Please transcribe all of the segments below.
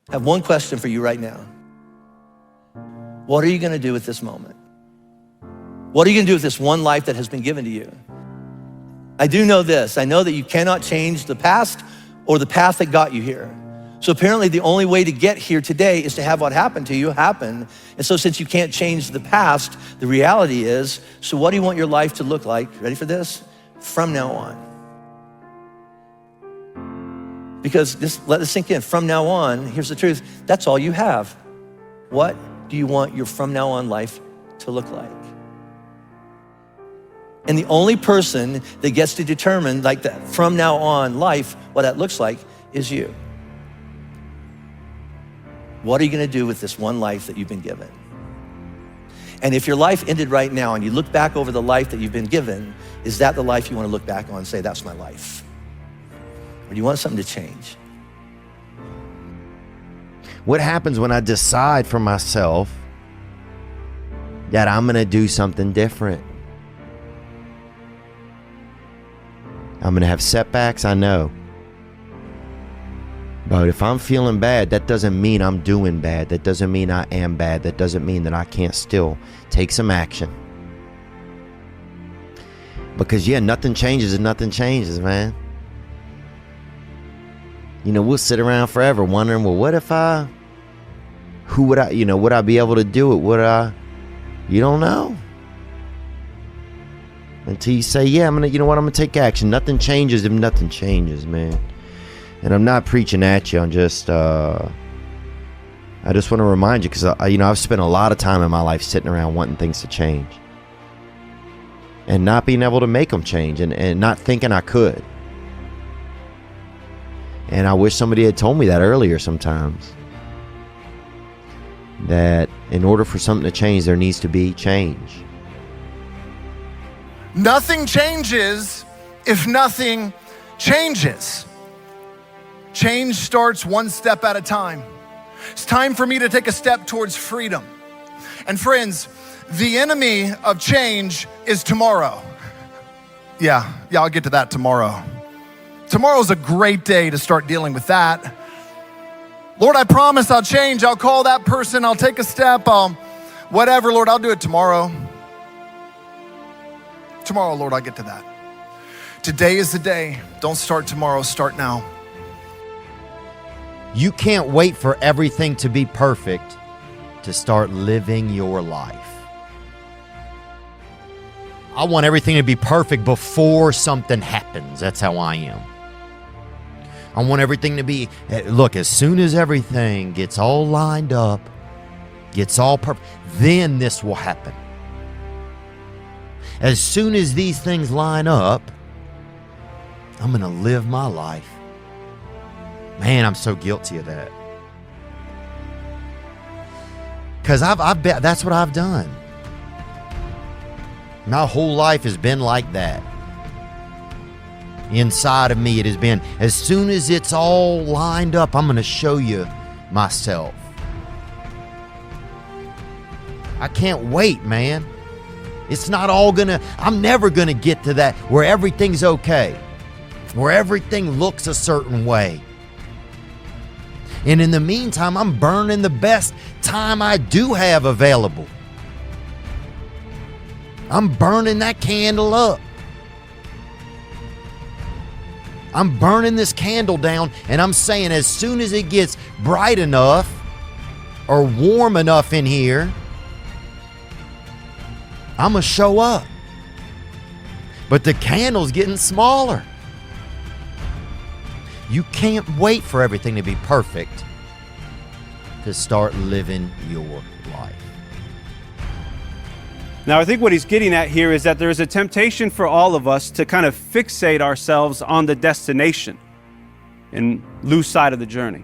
I have one question for you right now. What are you gonna do with this moment? What are you gonna do with this one life that has been given to you? I do know this. I know that you cannot change the past or the path that got you here. So apparently the only way to get here today is to have what happened to you happen. And so since you can't change the past, the reality is, so what do you want your life to look like? Ready for this? From now on. Because let this sink in. From now on, here's the truth. That's all you have. What do you want your from now on life to look like? And the only person that gets to determine like that from now on life, what that looks like, is you. What are you gonna do with this one life that you've been given? And if your life ended right now and you look back over the life that you've been given, is that the life you wanna look back on and say, that's my life? Or do you want something to change? What happens when I decide for myself that I'm gonna do something different? I'm gonna have setbacks, I know. But if I'm feeling bad, that doesn't mean I'm doing bad. That doesn't mean I am bad. That doesn't mean that I can't still take some action. Because yeah, nothing changes if nothing changes, man. You know, we'll sit around forever wondering, well, what if would I be able to do it? You don't know. Until you say, yeah, I'm gonna take action. Nothing changes if nothing changes, man. And I'm not preaching at you. I just want to remind you, because I've spent a lot of time in my life sitting around wanting things to change and not being able to make them change, and not thinking I could. And I wish somebody had told me that earlier sometimes, that in order for something to change, there needs to be change. Nothing changes if nothing changes. Change starts one step at a time. It's time for me to take a step towards freedom. And friends, the enemy of change is tomorrow. Yeah, I'll get to that tomorrow. Tomorrow's a great day to start dealing with that. Lord, I promise I'll change. I'll call that person. I'll take a step. Whatever, Lord, I'll do it tomorrow. Tomorrow, Lord, I'll get to that. Today is the day. Don't start tomorrow, start now. You can't wait for everything to be perfect to start living your life. I want everything to be perfect before something happens. That's how I am. I want everything to be, look, as soon as everything gets all lined up, gets all perfect, then this will happen. As soon as these things line up, I'm gonna live my life. Man, I'm so guilty of that. Because that's what I've done. My whole life has been like that. Inside of me, it has been, as soon as it's all lined up, I'm going to show you myself. I can't wait, man. It's not all I'm never going to get to that where everything's okay, where everything looks a certain way. And in the meantime, I'm burning the best time I do have available. I'm burning that candle up. I'm burning this candle down, and I'm saying as soon as it gets bright enough or warm enough in here, I'm going to show up. But the candle's getting smaller. You can't wait for everything to be perfect to start living your life. Now, I think what he's getting at here is that there is a temptation for all of us to kind of fixate ourselves on the destination and lose sight of the journey.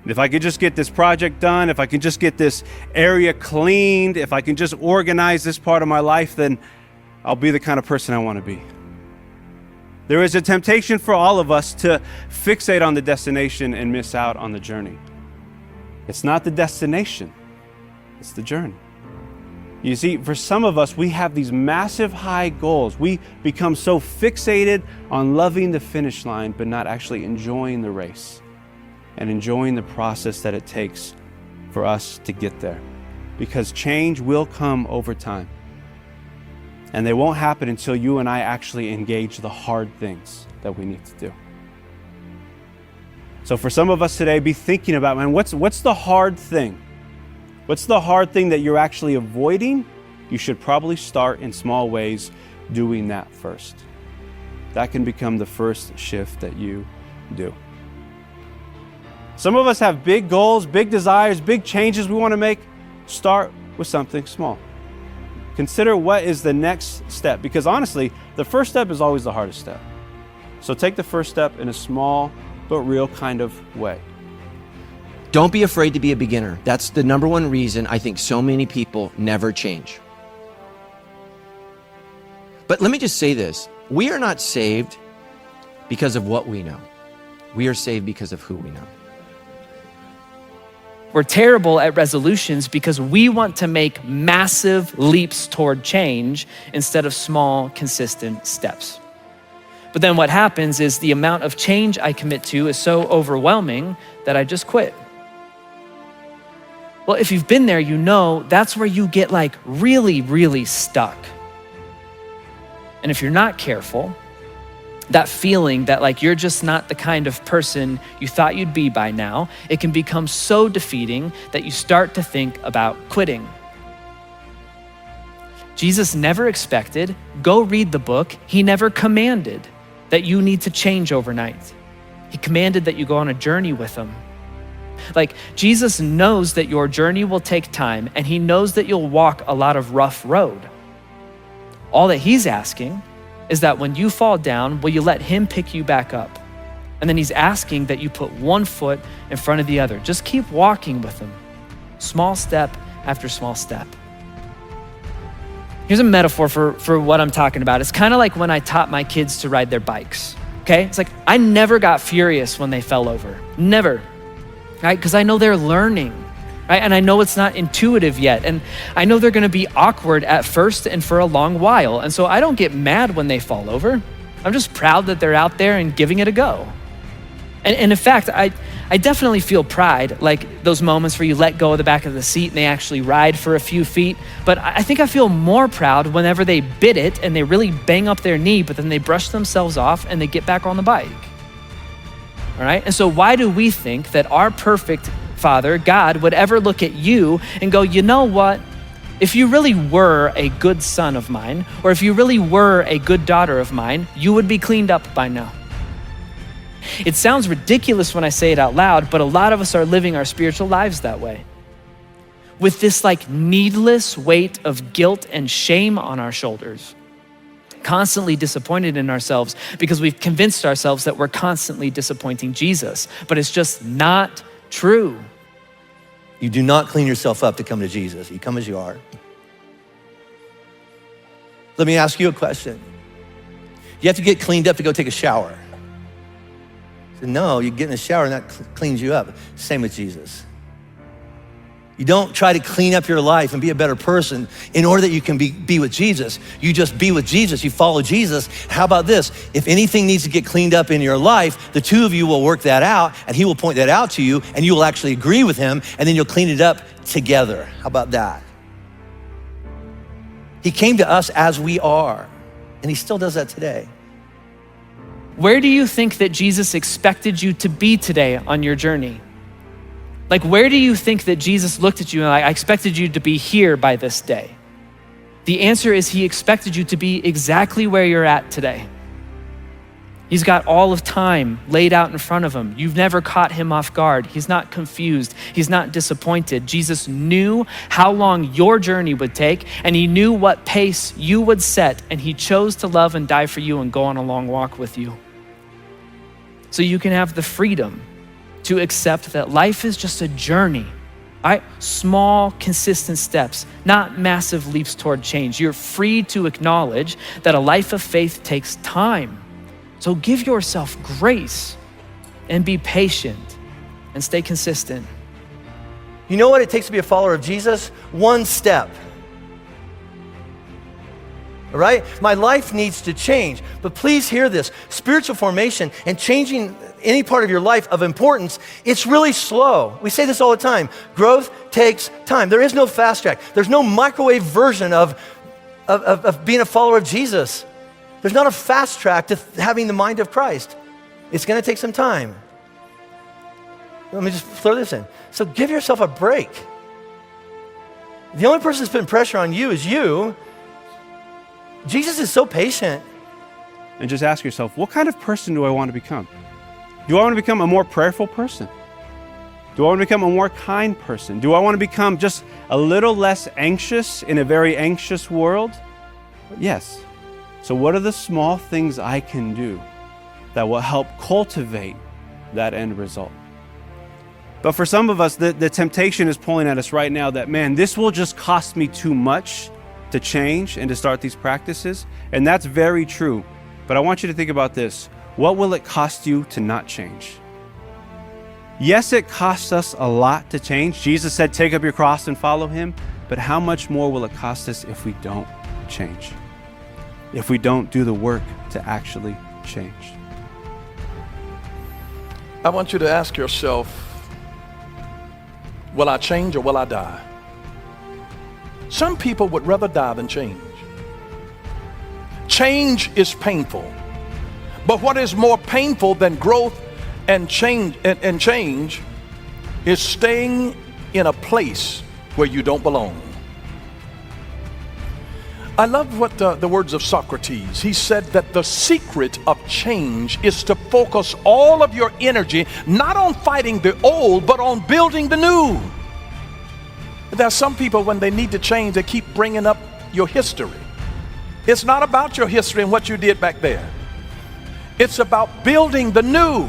If I could just get this project done, if I can just get this area cleaned, if I can just organize this part of my life, then I'll be the kind of person I want to be. There is a temptation for all of us to fixate on the destination and miss out on the journey. It's not the destination, it's the journey. You see, for some of us, we have these massive high goals. We become so fixated on loving the finish line, but not actually enjoying the race. and enjoying the process that it takes for us to get there. Because change will come over time. And they won't happen until you and I actually engage the hard things that we need to do. So for some of us today, be thinking about, man, what's the hard thing? What's the hard thing that you're actually avoiding? You should probably start in small ways doing that first. That can become the first shift that you do. Some of us have big goals, big desires, big changes we want to make. Start with something small. Consider what is the next step, because honestly, the first step is always the hardest step. So take the first step in a small but real kind of way. Don't be afraid to be a beginner. That's the number one reason I think so many people never change. But let me just say this. We are not saved because of what we know. We are saved because of who we know. We're terrible at resolutions because we want to make massive leaps toward change instead of small, consistent steps. But then what happens is the amount of change I commit to is so overwhelming that I just quit. Well, if you've been there, you know that's where you get like really, really stuck. And if you're not careful, that feeling that like you're just not the kind of person you thought you'd be by now, it can become so defeating that you start to think about quitting. Jesus never expected, go read the book. He never commanded that you need to change overnight. He commanded that you go on a journey with him. Like Jesus knows that your journey will take time, and he knows that you'll walk a lot of rough road. All that he's asking is that when you fall down, will you let him pick you back up? And then he's asking that you put one foot in front of the other. Just keep walking with him, small step after small step. Here's a metaphor for what I'm talking about. It's kind of like when I taught my kids to ride their bikes, okay? It's like I never got furious when they fell over, never, right? Because I know they're learning, right? And I know it's not intuitive yet. And I know they're gonna be awkward at first and for a long while. And so I don't get mad when they fall over. I'm just proud that they're out there and giving it a go. And in fact, I definitely feel pride, like those moments where you let go of the back of the seat and they actually ride for a few feet. But I think I feel more proud whenever they bit it and they really bang up their knee, but then they brush themselves off and they get back on the bike. All right? And so why do we think that our perfect Father, God, would ever look at you and go, you know what? If you really were a good son of mine, or if you really were a good daughter of mine, you would be cleaned up by now. It sounds ridiculous when I say it out loud, but a lot of us are living our spiritual lives that way. With this like needless weight of guilt and shame on our shoulders, constantly disappointed in ourselves because we've convinced ourselves that we're constantly disappointing Jesus, but it's just not true. You do not clean yourself up to come to Jesus. You come as you are. Let me ask you a question. You have to get cleaned up to go take a shower. No, you get in the shower and that cleans you up. Same with Jesus. You don't try to clean up your life and be a better person in order that you can be with Jesus. You just be with Jesus, you follow Jesus. How about this? If anything needs to get cleaned up in your life, the two of you will work that out and he will point that out to you and you will actually agree with him and then you'll clean it up together. How about that? He came to us as we are and he still does that today. Where do you think that Jesus expected you to be today on your journey? Like, where do you think that Jesus looked at you and like, I expected you to be here by this day? The answer is he expected you to be exactly where you're at today. He's got all of time laid out in front of him. You've never caught him off guard. He's not confused. He's not disappointed. Jesus knew how long your journey would take, and he knew what pace you would set, and he chose to love and die for you and go on a long walk with you. So you can have the freedom to accept that life is just a journey, all right? Small, consistent steps, not massive leaps toward change. You're free to acknowledge that a life of faith takes time. So give yourself grace and be patient and stay consistent. You know what it takes to be a follower of Jesus? One step. All right? My life needs to change. But please hear this. Spiritual formation and changing any part of your life of importance, it's really slow. We say this all the time. Growth takes time. There is no fast track. There's no microwave version of being a follower of Jesus. There's not a fast track to having the mind of Christ. It's going to take some time. Let me just throw this in. So give yourself a break. The only person that's putting pressure on you is you. Jesus is so patient. And just ask yourself, what kind of person do I want to become? Do I want to become a more prayerful person? Do I want to become a more kind person? Do I want to become just a little less anxious in a very anxious world? Yes. So what are the small things I can do that will help cultivate that end result? But for some of us, the temptation is pulling at us right now that, man, this will just cost me too much to change and to start these practices. And that's very true. But I want you to think about this. What will it cost you to not change? Yes, it costs us a lot to change. Jesus said, take up your cross and follow him. But how much more will it cost us if we don't change? If we don't do the work to actually change? I want you to ask yourself, will I change or will I die? Some people would rather die than change. Change is painful. But what is more painful than growth and change is staying in a place where you don't belong. I love what the words of Socrates. He said that the secret of change is to focus all of your energy not on fighting the old, but on building the new. There are some people, when they need to change, they keep bringing up your history. It's not about your history and what you did back there. It's about building the new.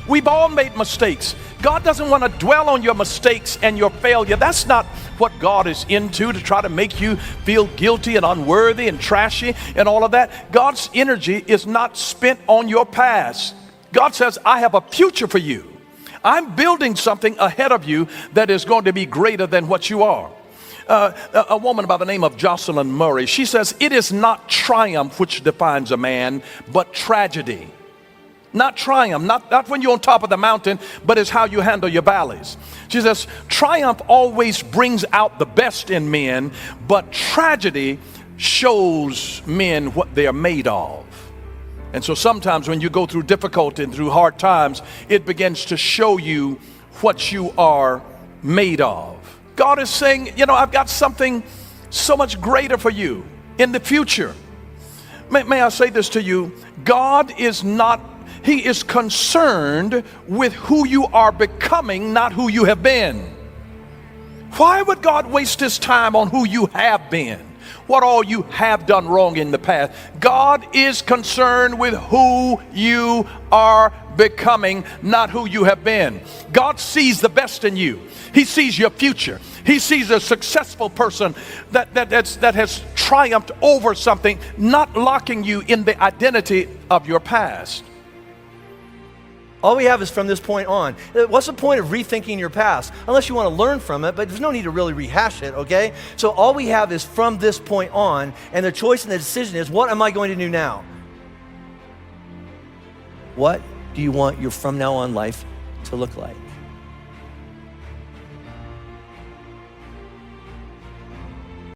We've all made mistakes. God doesn't want to dwell on your mistakes and your failure. That's not what God is into, to try to make you feel guilty and unworthy and trashy and all of that. God's energy is not spent on your past. God says, I have a future for you. I'm building something ahead of you that is going to be greater than what you are. A woman by the name of Jocelyn Murray, she says, it is not triumph which defines a man, but tragedy. Not triumph, not when you're on top of the mountain, but it's how you handle your valleys. She says, triumph always brings out the best in men, but tragedy shows men what they're made of. And so sometimes when you go through difficulty and through hard times, it begins to show you what you are made of. God is saying, you know, I've got something so much greater for you in the future. May I say this to you? God is not, he is concerned with who you are becoming, not who you have been. Why would God waste his time on who you have been? What all you have done wrong in the past? God is concerned with who you are becoming, not who you have been. God sees the best in you. He sees your future. He sees a successful person that has triumphed over something, not locking you in the identity of your past. All we have is from this point on. What's the point of rethinking your past? Unless you want to learn from it, but there's no need to really rehash it, okay? So all we have is from this point on, and the choice and the decision is, what am I going to do now? What do you want your from now on life to look like?